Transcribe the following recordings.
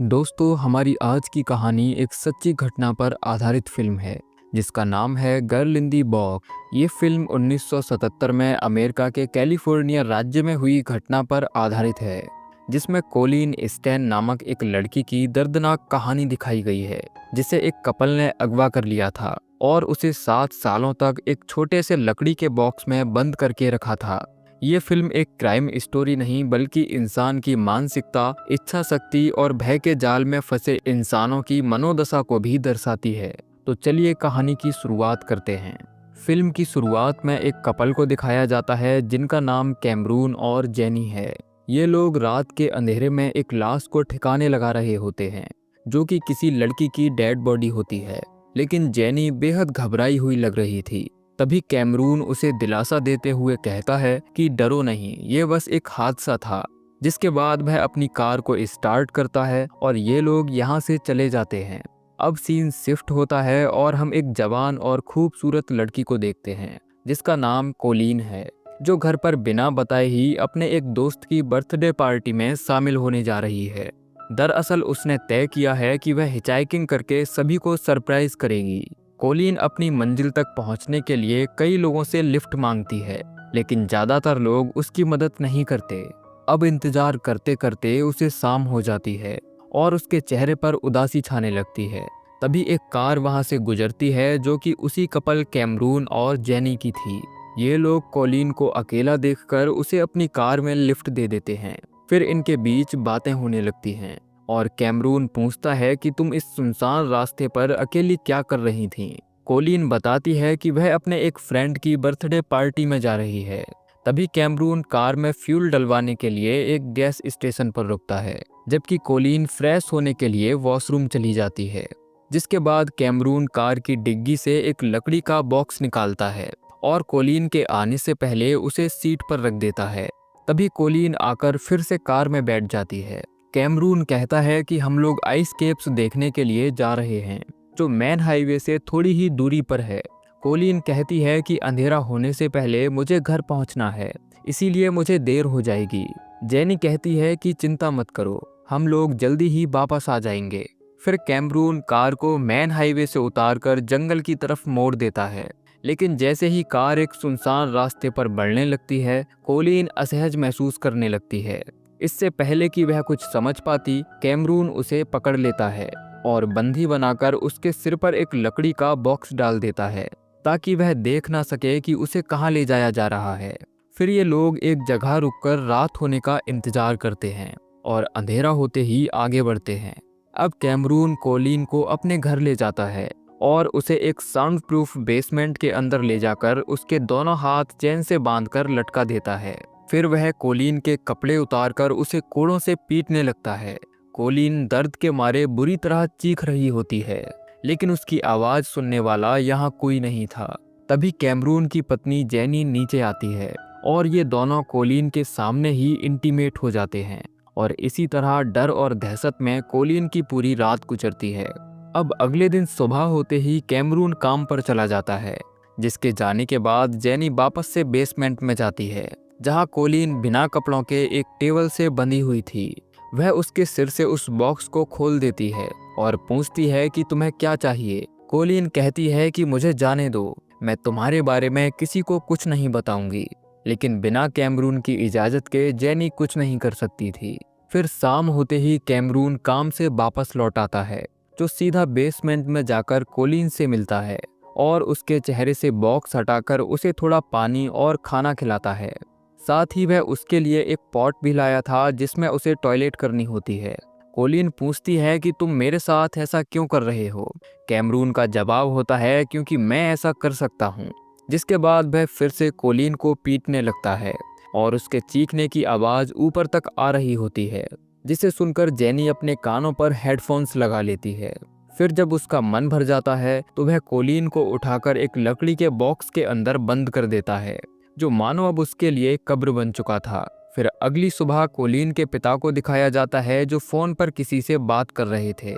दोस्तों, हमारी आज की कहानी एक सच्ची घटना पर आधारित फिल्म है जिसका नाम है गर्ल इन दी बॉक्स। ये फिल्म 1977 में अमेरिका के कैलिफोर्निया राज्य में हुई घटना पर आधारित है, जिसमें कोलिन स्टैन नामक एक लड़की की दर्दनाक कहानी दिखाई गई है, जिसे एक कपल ने अगवा कर लिया था और उसे 7 सालों तक एक छोटे से लकड़ी के बॉक्स में बंद करके रखा था। ये फिल्म एक क्राइम स्टोरी नहीं बल्कि इंसान की मानसिकता, इच्छा शक्ति और भय के जाल में फंसे इंसानों की मनोदशा को भी दर्शाती है। तो चलिए कहानी की शुरुआत करते हैं। फिल्म की शुरुआत में एक कपल को दिखाया जाता है जिनका नाम कैमरून और जेनी है। ये लोग रात के अंधेरे में एक लाश को ठिकाने लगा रहे होते हैं, जो कि किसी लड़की की डेड बॉडी होती है। लेकिन जेनी बेहद घबराई हुई लग रही थी। तभी कैमरून उसे दिलासा देते हुए कहता है कि डरो नहीं, ये बस एक हादसा था। जिसके बाद वह अपनी कार को स्टार्ट करता है और ये लोग यहाँ से चले जाते हैं। अब सीन शिफ्ट होता है और हम एक जवान और खूबसूरत लड़की को देखते हैं जिसका नाम कोलिन है, जो घर पर बिना बताए ही अपने एक दोस्त की बर्थडे पार्टी में शामिल होने जा रही है। दरअसल उसने तय किया है कि वह हिचाइकिंग करके सभी को सरप्राइज करेगी। कोलिन अपनी मंजिल तक पहुंचने के लिए कई लोगों से लिफ्ट मांगती है, लेकिन ज्यादातर लोग उसकी मदद नहीं करते। अब इंतजार करते करते उसे शाम हो जाती है और उसके चेहरे पर उदासी छाने लगती है। तभी एक कार वहां से गुजरती है जो कि उसी कपल कैमरून और जेनी की थी। ये लोग कोलिन को अकेला देखकर उसे अपनी कार में लिफ्ट दे देते हैं। फिर इनके बीच बातें होने लगती हैं और कैमरून पूछता है कि तुम इस सुनसान रास्ते पर अकेली क्या कर रही थीं? कोलिन बताती है कि वह अपने एक फ्रेंड की बर्थडे पार्टी में जा रही है। तभी कैमरून कार में फ्यूल डलवाने के लिए एक गैस स्टेशन पर रुकता है, जबकि कोलिन फ्रेश होने के लिए वॉशरूम चली जाती है। जिसके बाद कैमरून कार की डिग्गी से एक लकड़ी का बॉक्स निकालता है और कोलिन के आने से पहले उसे सीट पर रख देता है। तभी कोलिन आकर फिर से कार में बैठ जाती है। कैमरून कहता है कि हम लोग आइस केप्स देखने के लिए जा रहे हैं, जो मेन हाईवे से थोड़ी ही दूरी पर है। कोलिन कहती है कि अंधेरा होने से पहले मुझे घर पहुंचना है, इसीलिए मुझे देर हो जाएगी। जेनी कहती है कि चिंता मत करो, हम लोग जल्दी ही वापस आ जाएंगे। फिर कैमरून कार को मेन हाईवे से उतारकर जंगल की तरफ मोड़ देता है, लेकिन जैसे ही कार एक सुनसान रास्ते पर बढ़ने लगती है, कोलिन असहज महसूस करने लगती है। इससे पहले कि वह कुछ समझ पाती, कैमरून उसे पकड़ लेता है और बंदी बनाकर उसके सिर पर एक लकड़ी का बॉक्स डाल देता है, ताकि वह देख ना सके कि उसे कहाँ ले जाया जा रहा है। फिर ये लोग एक जगह रुककर रात होने का इंतजार करते हैं और अंधेरा होते ही आगे बढ़ते हैं। अब कैमरून कोलिन को अपने घर ले जाता है और उसे एक साउंड प्रूफ बेसमेंट के अंदर ले जाकर उसके दोनों हाथ चेन से बांधकर लटका देता है। फिर वह कोलिन के कपड़े उतारकर उसे कोड़ों से पीटने लगता है। कोलिन दर्द के मारे बुरी तरह चीख रही होती है, लेकिन उसकी आवाज सुनने वाला यहाँ कोई नहीं था। तभी कैमरून की पत्नी जेनी नीचे आती है और ये दोनों कोलिन के सामने ही इंटीमेट हो जाते हैं और इसी तरह डर और दहशत में कोलिन की पूरी रात गुजरती है। अब अगले दिन सुबह होते ही कैमरून काम पर चला जाता है, जिसके जाने के बाद जेनी वापस से बेसमेंट में जाती है, जहां कोलिन बिना कपड़ों के एक टेबल से बंधी हुई थी। वह उसके सिर से उस बॉक्स को खोल देती है और पूछती है कि तुम्हें क्या चाहिए। कोलिन कहती है कि मुझे जाने दो, मैं तुम्हारे बारे में किसी को कुछ नहीं बताऊंगी। लेकिन बिना कैमरून की इजाजत के जेनी कुछ नहीं कर सकती थी। फिर शाम होते ही कैमरून काम से वापस लौट आता है, जो सीधा बेसमेंट में जाकर कोलिन से मिलता है और उसके चेहरे से बॉक्स हटाकर उसे थोड़ा पानी और खाना खिलाता है। साथ ही वह उसके लिए एक पॉट भी लाया था जिसमें उसे टॉयलेट करनी होती है। कोलिन पूछती है कि तुम मेरे साथ ऐसा क्यों कर रहे हो। कैमरून का जवाब होता है क्योंकि मैं ऐसा कर सकता हूँ। जिसके बाद वह फिर से कोलिन को पीटने लगता है और उसके चीखने की आवाज़ ऊपर तक आ रही होती है, जिसे सुनकर जेनी अपने कानों पर हेडफोन्स लगा लेती है। फिर जब उसका मन भर जाता है तो वह कोलिन को उठाकर एक लकड़ी के बॉक्स के अंदर बंद कर देता है, जो मानो अब उसके लिए कब्र बन चुका था। फिर अगली सुबह कोलिन के पिता को दिखाया जाता है, जो फोन पर किसी से बात कर रहे थे।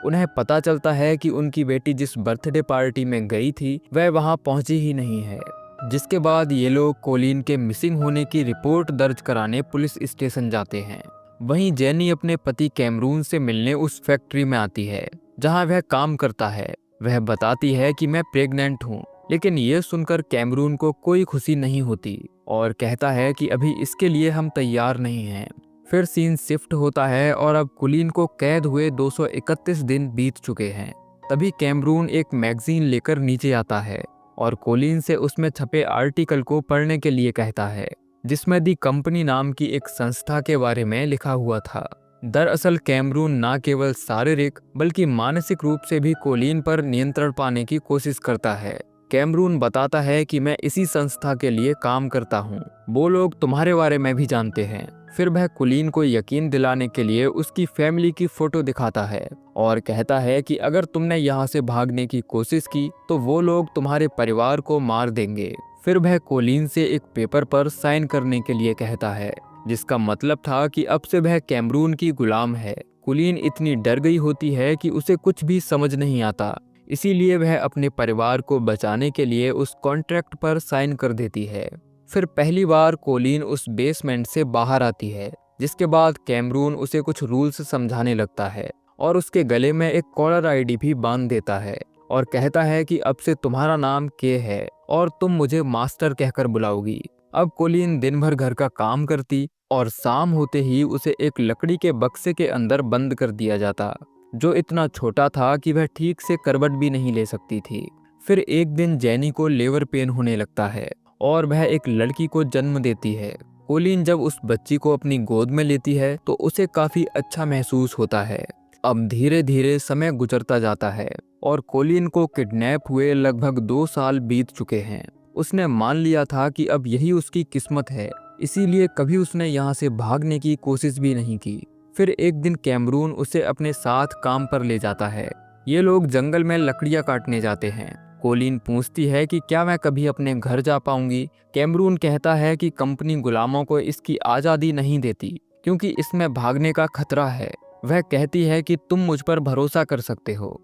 उन्हें पता चलता है कि उनकी बेटी जिस बर्थडे पार्टी में गई थी वह वहां पहुंची ही नहीं है। जिसके बाद ये लोग कोलिन के मिसिंग होने की रिपोर्ट दर्ज कराने पुलिस स्टेशन जाते हैं। वहीं जेनी अपने पति कैमरून से मिलने उस फैक्ट्री में आती है जहां वह काम करता है। वह बताती है कि मैं प्रेग्नेंट हूँ, लेकिन ये सुनकर कैमरून को कोई खुशी नहीं होती और कहता है कि अभी इसके लिए हम तैयार नहीं हैं। फिर सीन शिफ्ट होता है और अब कुलीन को कैद हुए 231 दिन बीत चुके हैं। तभी कैमरून एक मैगजीन लेकर नीचे आता है और कोलिन से उसमें छपे आर्टिकल को पढ़ने के लिए कहता है, जिसमें दी कंपनी नाम की एक संस्था के बारे में लिखा हुआ था। दरअसल कैमरून न केवल शारीरिक बल्कि मानसिक रूप से भी कोलिन पर नियंत्रण पाने की कोशिश करता है। कैमरून बताता है कि मैं इसी संस्था के लिए काम करता हूँ, वो लोग तुम्हारे बारे में भी जानते हैं। फिर वह कुलीन को यकीन दिलाने के लिए उसकी फैमिली की फोटो दिखाता है और कहता है कि अगर तुमने यहाँ से भागने की कोशिश की तो वो लोग तुम्हारे परिवार को मार देंगे। फिर वह कोलिन से एक पेपर पर साइन करने के लिए कहता है, जिसका मतलब था कि अब से वह कैमरून की गुलाम है। कुलीन इतनी डर गई होती है कि उसे कुछ भी समझ नहीं आता, इसीलिए वह अपने परिवार को बचाने के लिए उस कॉन्ट्रैक्ट पर साइन कर देती है। फिर पहली बार कोलिन उस बेसमेंट से बाहर आती है, जिसके बाद कैमरून उसे कुछ रूल्स समझाने लगता है और उसके गले में एक कॉलर आईडी भी बांध देता है और कहता है कि अब से तुम्हारा नाम के है और तुम मुझे मास्टर कहकर बुलाओगी। अब कोलिन दिन भर घर का काम करती और शाम होते ही उसे एक लकड़ी के बक्से के अंदर बंद कर दिया जाता, जो इतना छोटा था कि वह ठीक से करवट भी नहीं ले सकती थी। फिर एक दिन जेनी को लेबर पेन होने लगता है और वह एक लड़की को जन्म देती है। कोलिन जब उस बच्ची को अपनी गोद में लेती है तो उसे काफी अच्छा महसूस होता है। अब धीरे धीरे समय गुजरता जाता है और कोलिन को किडनैप हुए लगभग 2 साल बीत चुके हैं। उसने मान लिया था कि अब यही उसकी किस्मत है, इसीलिए कभी उसने यहाँ से भागने की कोशिश भी नहीं की। फिर एक दिन कैमरून उसे अपने साथ काम पर ले जाता है। ये लोग जंगल में लकड़ियाँ काटने जाते हैं। कोलिन पूछती है कि क्या मैं कभी अपने घर जा पाऊंगी। कैमरून कहता है कि कंपनी गुलामों को इसकी आज़ादी नहीं देती क्योंकि इसमें भागने का खतरा है। वह कहती है कि तुम मुझ पर भरोसा कर सकते हो।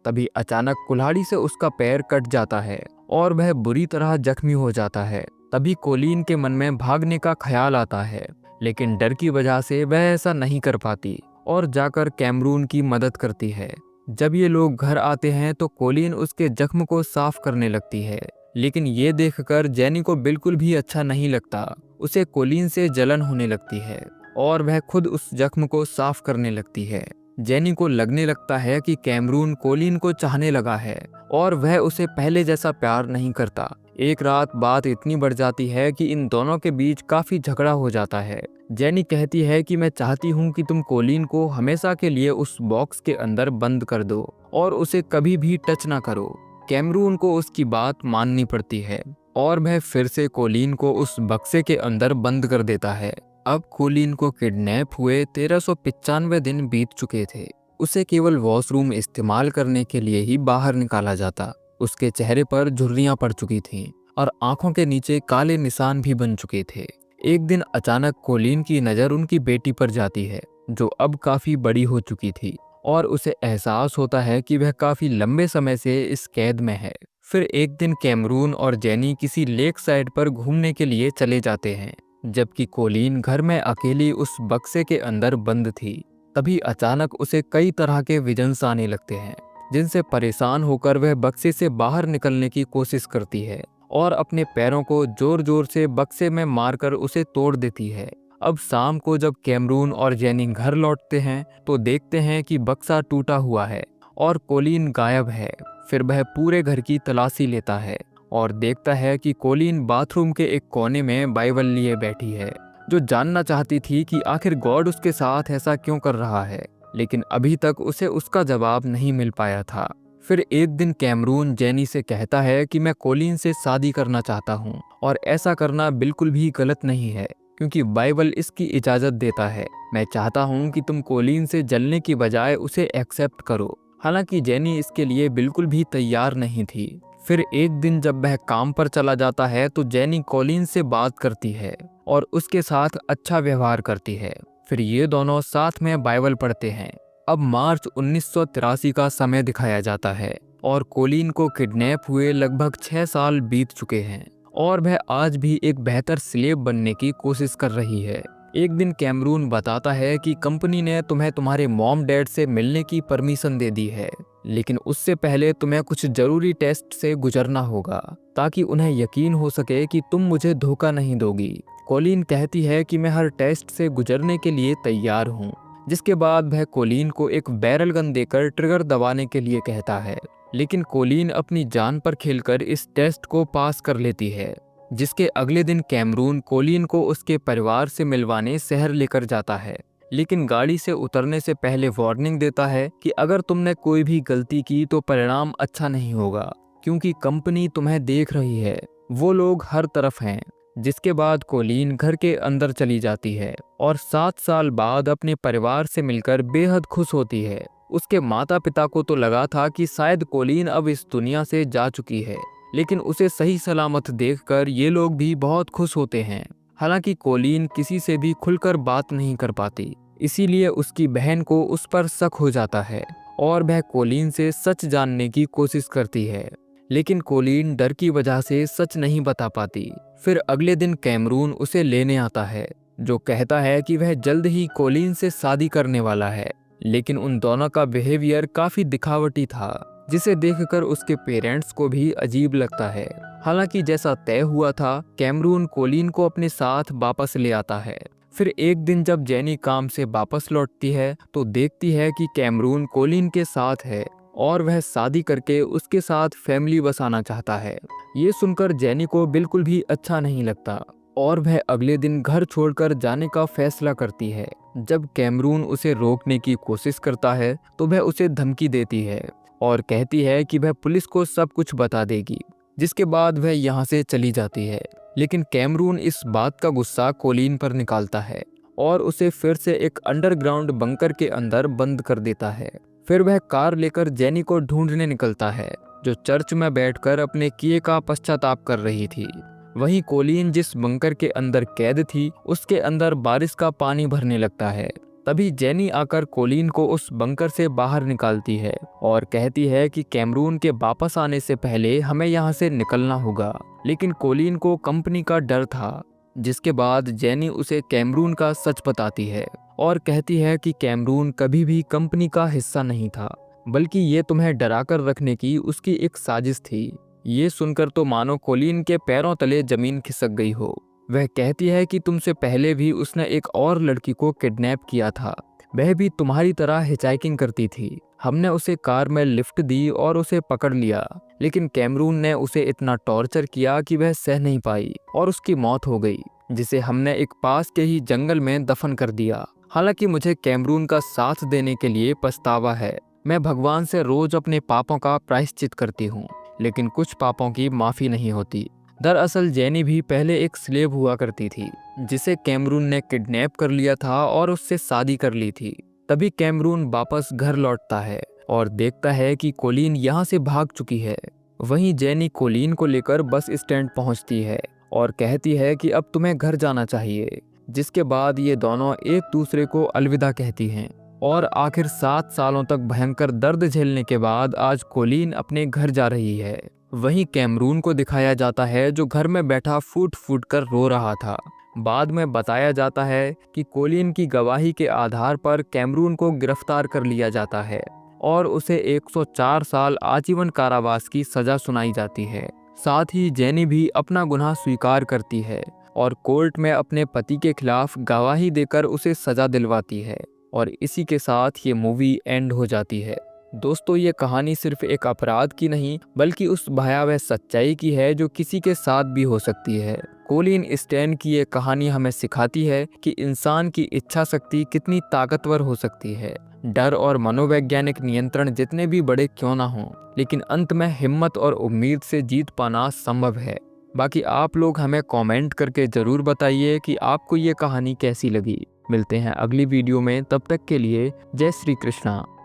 तभी अचानक कुल्हाड़ी से उसका पैर कट जाता है और वह बुरी तरह जख्मी हो जाता है। तभी कोलिन के मन में भागने का ख्याल आता है, लेकिन डर की वजह से वह ऐसा नहीं कर पाती और जाकर कैमरून की मदद करती है। जब ये लोग घर आते हैं तो कोलिन उसके जख्म को साफ करने लगती है, लेकिन ये देखकर जेनी को बिल्कुल भी अच्छा नहीं लगता। उसे कोलिन से जलन होने लगती है और वह खुद उस जख्म को साफ करने लगती है। जेनी को लगने लगता है कि कैमरून कोलिन को चाहने लगा है और वह उसे पहले जैसा प्यार नहीं करता। एक रात बात इतनी बढ़ जाती है कि इन दोनों के बीच काफी झगड़ा हो जाता है। जेनी कहती है कि मैं चाहती हूँ कि तुम कोलिन को हमेशा के लिए उस बॉक्स के अंदर बंद कर दो और उसे कभी भी टच ना करो। कैमरून को उसकी बात माननी पड़ती है और वह फिर से कोलिन को उस बक्से के अंदर बंद कर देता है। अब कोलिन को किडनैप हुए 1395 दिन बीत चुके थे। उसे केवल वॉशरूम इस्तेमाल करने के लिए ही बाहर निकाला जाता। उसके चेहरे पर झुर्रियां पड़ चुकी थीं और आंखों के नीचे काले निशान भी बन चुके थे। एक दिन अचानक कोलिन की नज़र उनकी बेटी पर जाती है, जो अब काफ़ी बड़ी हो चुकी थी, और उसे एहसास होता है कि वह काफ़ी लंबे समय से इस कैद में है। फिर एक दिन कैमरून और जेनी किसी लेक साइड पर घूमने के लिए चले जाते हैं, जबकि कोलिन घर में अकेली उस बक्से के अंदर बंद थी। तभी अचानक उसे कई तरह के विजन्स आने लगते हैं, जिनसे परेशान होकर वह बक्से से बाहर निकलने की कोशिश करती है और अपने पैरों को जोर जोर से बक्से में मारकर उसे तोड़ देती है। अब शाम को जब कैमरून और जेनी घर लौटते हैं तो देखते हैं कि बक्सा टूटा हुआ है और कोलिन गायब है। फिर वह पूरे घर की तलाशी लेता है और देखता है कि कोलिन बाथरूम के एक कोने में बाइबल लिए बैठी है, जो जानना चाहती थी कि आखिर गॉड उसके साथ ऐसा क्यों कर रहा है, लेकिन अभी तक उसे उसका जवाब नहीं मिल पाया था। फिर एक दिन कैमरून जेनी से कहता है कि मैं कोलिन से शादी करना चाहता हूँ और ऐसा करना बिल्कुल भी गलत नहीं है, क्योंकि बाइबल इसकी इजाज़त देता है। मैं चाहता हूँ कि तुम कोलिन से जलने की बजाय उसे एक्सेप्ट करो। हालांकि जेनी इसके लिए बिल्कुल भी तैयार नहीं थी। फिर एक दिन जब वह काम पर चला जाता है तो जेनी कोलिन से बात करती है और उसके साथ अच्छा व्यवहार करती है। फिर ये दोनों साथ में बाइबल पढ़ते हैं। अब मार्च 1983 का समय दिखाया जाता है और कोलिन को किडनैप हुए लगभग 6 साल बीत चुके हैं और वह आज भी एक बेहतर स्लेव बनने की कोशिश कर रही है। एक दिन कैमरून बताता है कि कंपनी ने तुम्हें तुम्हारे मॉम डैड से मिलने की परमिशन दे दी है, लेकिन उससे पहले तुम्हें कुछ जरूरी टेस्ट से गुजरना होगा ताकि उन्हें यकीन हो सके कि तुम मुझे धोखा नहीं दोगी। कोलिन कहती है कि मैं हर टेस्ट से गुजरने के लिए तैयार हूँ, जिसके बाद वह कोलिन को एक बैरल गन देकर ट्रिगर दबाने के लिए कहता है, लेकिन कोलिन अपनी जान पर खेलकर इस टेस्ट को पास कर लेती है। जिसके अगले दिन कैमरून कोलिन को उसके परिवार से मिलवाने शहर लेकर जाता है, लेकिन गाड़ी से उतरने से पहले वार्निंग देता है कि अगर तुमने कोई भी गलती की तो परिणाम अच्छा नहीं होगा, क्योंकि कंपनी तुम्हें देख रही है, वो लोग हर तरफ हैं। जिसके बाद कोलिन घर के अंदर चली जाती है और 7 साल बाद अपने परिवार से मिलकर बेहद खुश होती है। उसके माता पिता को तो लगा था कि शायद कोलिन अब इस दुनिया से जा चुकी है, लेकिन उसे सही सलामत देखकर ये लोग भी बहुत खुश होते हैं। हालांकि कोलिन किसी से भी खुलकर बात नहीं कर पाती, इसीलिए उसकी बहन को उस पर शक हो जाता है और वह कोलिन से सच जानने की कोशिश करती है, लेकिन कोलिन डर की वजह से सच नहीं बता पाती। फिर अगले दिन कैमरून उसे लेने आता है, जो कहता है कि वह जल्द ही कोलिन से शादी करने वाला है, लेकिन उन दोनों का बिहेवियर काफी दिखावटी था, जिसे देखकर उसके पेरेंट्स को भी अजीब लगता है। हालांकि जैसा तय हुआ था, कैमरून कोलिन को अपने साथ वापस ले आता है। फिर एक दिन जब जेनी काम से वापस लौटती है तो देखती है कि कैमरून कोलिन के साथ है और वह शादी करके उसके साथ फैमिली बसाना चाहता है। ये सुनकर जेनी को बिल्कुल भी अच्छा नहीं लगता और वह अगले दिन घर छोड़कर जाने का फैसला करती है। जब कैमरून उसे रोकने की कोशिश करता है तो वह उसे धमकी देती है और कहती है कि वह पुलिस को सब कुछ बता देगी, जिसके बाद वह यहाँ से चली जाती है। लेकिन कैमरून इस बात का गुस्सा कोलिन पर निकालता है और उसे फिर से एक अंडरग्राउंड बंकर के अंदर बंद कर देता है। फिर वह कार लेकर जेनी को ढूंढने निकलता है, जो चर्च में बैठकर अपने किए का पश्चाताप कर रही थी। वहीं कोलिन जिस बंकर के अंदर कैद थी, उसके अंदर बारिश का पानी भरने लगता है। तभी जेनी आकर कोलिन को उस बंकर से बाहर निकालती है और कहती है कि कैमरून के वापस आने से पहले हमें यहाँ से निकलना होगा। लेकिन कोलिन को कंपनी का डर था, जिसके बाद जेनी उसे कैमरून का सच बताती है और कहती है कि कैमरून कभी भी कंपनी का हिस्सा नहीं था, बल्कि ये तुम्हें डराकर रखने की उसकी एक साजिश थी। ये सुनकर तो मानो कोलिन के पैरों तले जमीन खिसक गई हो। वह कहती है कि तुमसे पहले भी उसने एक और लड़की को किडनैप किया था, वह भी तुम्हारी तरह हिचहाइकिंग करती थी। हमने उसे कार में लिफ्ट दी और उसे पकड़ लिया, लेकिन कैमरून ने उसे इतना टॉर्चर किया कि वह सह नहीं पाई और उसकी मौत हो गई, जिसे हमने एक पास के ही जंगल में दफन कर दिया। हालांकि मुझे कैमरून का साथ देने के लिए पछतावा है। मैं भगवान से रोज अपने पापों का प्रायश्चित करती हूँ, लेकिन कुछ पापों की माफ़ी नहीं होती। दरअसल जेनी भी पहले एक स्लेव हुआ करती थी, जिसे कैमरून ने किडनैप कर लिया था और उससे शादी कर ली थी। तभी कैमरून वापस घर लौटता है और देखता है कि कोलिन यहाँ से भाग चुकी है। वहीं जेनी कोलिन को लेकर बस स्टैंड पहुँचती है और कहती है कि अब तुम्हें घर जाना चाहिए। जिसके बाद ये दोनों एक दूसरे को अलविदा कहती हैं और आखिर 7 सालों तक भयंकर दर्द झेलने के बाद आज कोलिन अपने घर जा रही है। वहीं कैमरून को दिखाया जाता है, जो घर में बैठा फूट फूट कर रो रहा था। बाद में बताया जाता है कि कोलिन की गवाही के आधार पर कैमरून को गिरफ्तार कर लिया जाता है और उसे 104 साल आजीवन कारावास की सजा सुनाई जाती है। साथ ही जेनी भी अपना गुनाह स्वीकार करती है और कोर्ट में अपने पति के खिलाफ गवाही देकर उसे सजा दिलवाती है और इसी के साथ ये मूवी एंड हो जाती है। दोस्तों, ये कहानी सिर्फ एक अपराध की नहीं, बल्कि उस भयावह सच्चाई की है जो किसी के साथ भी हो सकती है। कोलिन स्टैन की ये कहानी हमें सिखाती है कि इंसान की इच्छा शक्ति कितनी ताकतवर हो सकती है। डर और मनोवैज्ञानिक नियंत्रण जितने भी बड़े क्यों ना हों, लेकिन अंत में हिम्मत और उम्मीद से जीत पाना संभव है। बाकी आप लोग हमें कमेंट करके ज़रूर बताइए कि आपको ये कहानी कैसी लगी। मिलते हैं अगली वीडियो में, तब तक के लिए जय श्री कृष्णा।